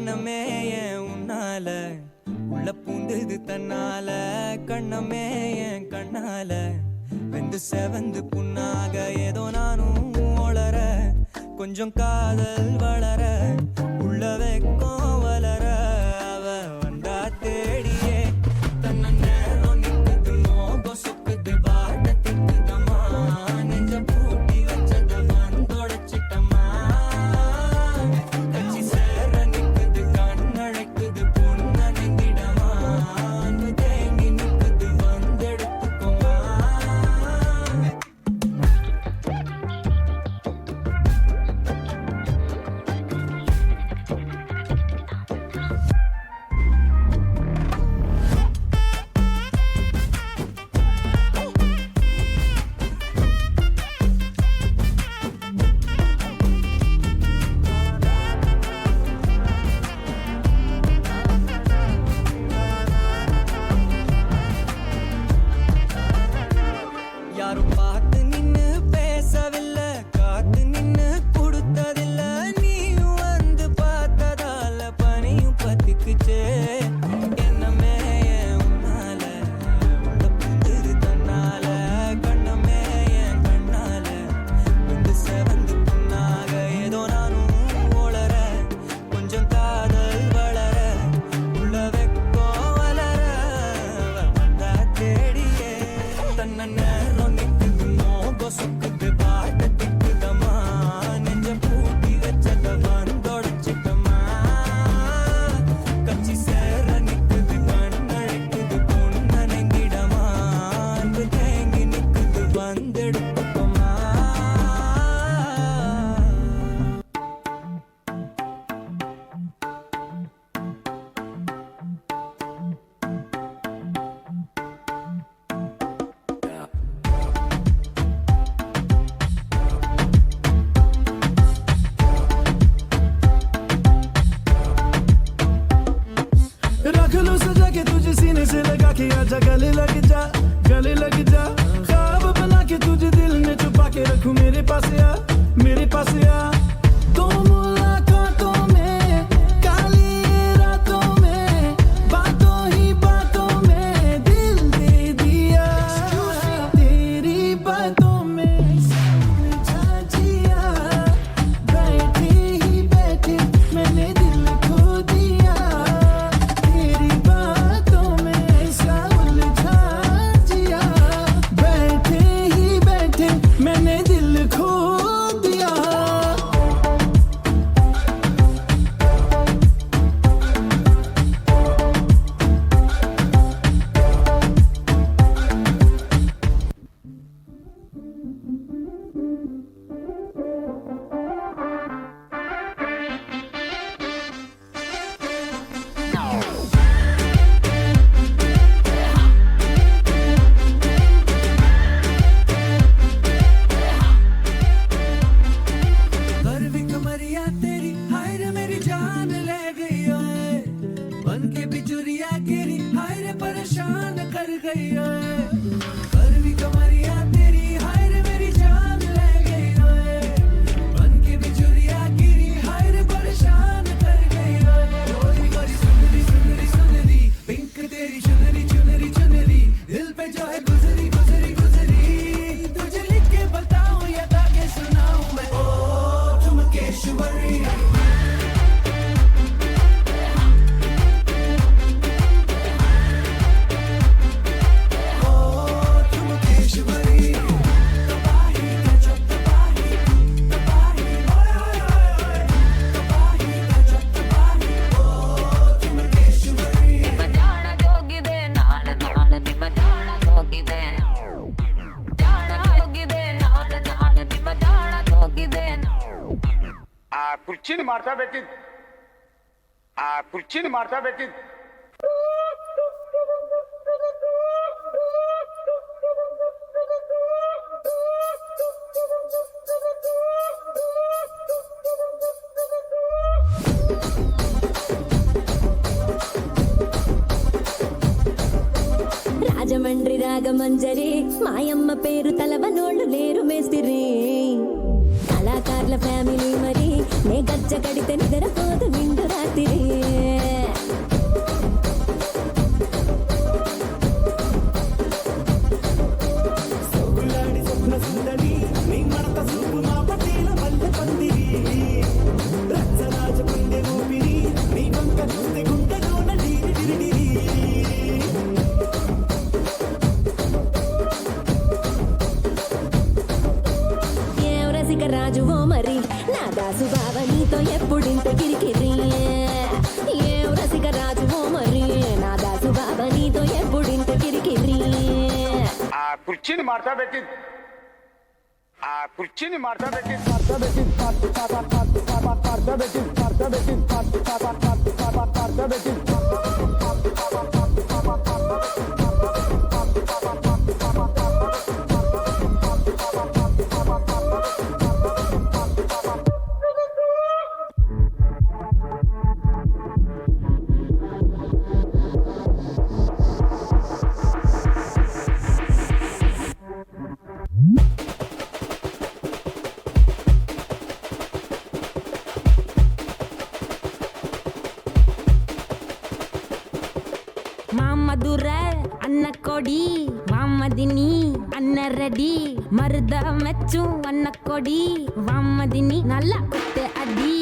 எண்ணமே ஏன் உன்னால உள்ள பூந்தது தன்னால கண்ணமே ஏன் கண்ணால வெந்து செவந்து புண்ணாக ஏதோ நானும் ஒளர கொஞ்சம் காதல் வளர உள்ள வெக்கம் வளர அவ வந்தா தேடியே தன்ன நேரம் நிக்குது மோகம் சுக்குது வாட்ட திக்குதம்மா நெஞ்ச பூட்டி வச்சத வந்தொடைச்சிட்டம்மா கட்சி சேர நிக்குது கண்ணழைக்குது பொண்ண நெங்கிடமா அன்பு தேங்கி நிக்குது வந்தெடுத்துக்கோமா யாரும் பார்த்து நின்னு பேசவில்லை காத்து நின்னு கொடுத்ததில்லை நீயும் வந்து பார்த்ததால பனியும் பத்திக்குச்சே என்னமே ஏன் உன்னால உள்ள புந்துது தன்னால கண்ணமே ஏன் கண்ணால வந்து செவந்து புண்ணாக ஏதோ நானும் ஒளர கொஞ்சம் காதல் வளர உள்ள வெக்கம் வளர வந்தா தேடியே தன்ன நேரம் நிக்குது மோகம் சுக்குது பாட்ட திக்குதம்மா நெஞ்ச பூட்டி வச்சத வந்தொடைச்சிட்டம்மா கட்சி சேர நிக்குது கண்ணழைக்குது பொண்ண நெங்கிடமா அன்பு தேங்கி நிக்குது வந்தெடுத்துக்கோமா रख लो सजा के तुझे सीने से लगा के आजा गले लग जा ख्वाब बना के तुझे दिल में छुपा के रखूं मेरे पास आ तो मुलाकातों में काली रातों में बातों ही बातों में दिल दे दिया तेरी बातों में समझा जिया बैठे ही बैठे मैंने दिल खो दिया तेरी बातों में ऐसा उलझा जिया बैठे ही बैठे मैंने दिल खो दिया गर्वी कमरिया तेरी हाय रे मेरी जान ले गई ओए बन के बिजुरिया गिरी हाय रे परेशान कर गई ओए गर्वी कमरिया तेरी हाय रे मेरी जान ले गई ओए बन के बिजुरिया गिरी हाय रे परेशान कर गई ओए गोरी गोरी सुंदरी सुंदरी सुंदरी पिंक तेरी चुनरी चुनरी चुनरी दिल पे जो है गुजरी गुजरी गुजरी तुझे लिख के बताऊं या गा के सुनाऊं मैं ओ ठुमकेश्वरी ಕುರ್ಚಿನ ಮಾಡ್ತಾ ಬೇಕಿತ್ತು ಆ ಕುರ್ಚಿನ ಮಾಡ್ತಾ ಬೇಕಿತ್ತು రాజమండ్రి రాగమంజరి మాయమ్మ పేరు తలవనోళ్ళు లేరు మేస్తిరి కళాకారుల ఫ్యామిలీ మరి నే గజ్జ కడితే నిద్రపోదు నిండు రాత్రి మరి నా దాసు బావ నీతో ఎప్పుడింత కిరికిరి ఏం రసిక రాజు ఓ మరి నా దాసు బావ నీతో ఎప్పుడింత కిరికిరి ఆ కుర్చీని మార్చబెట్టి మామధుర అన్న కొడి వామదిని అన్న రెడీ మరుద మెచ్చు అన్న కొడి వామదిని నల్ల కొట్టె అడి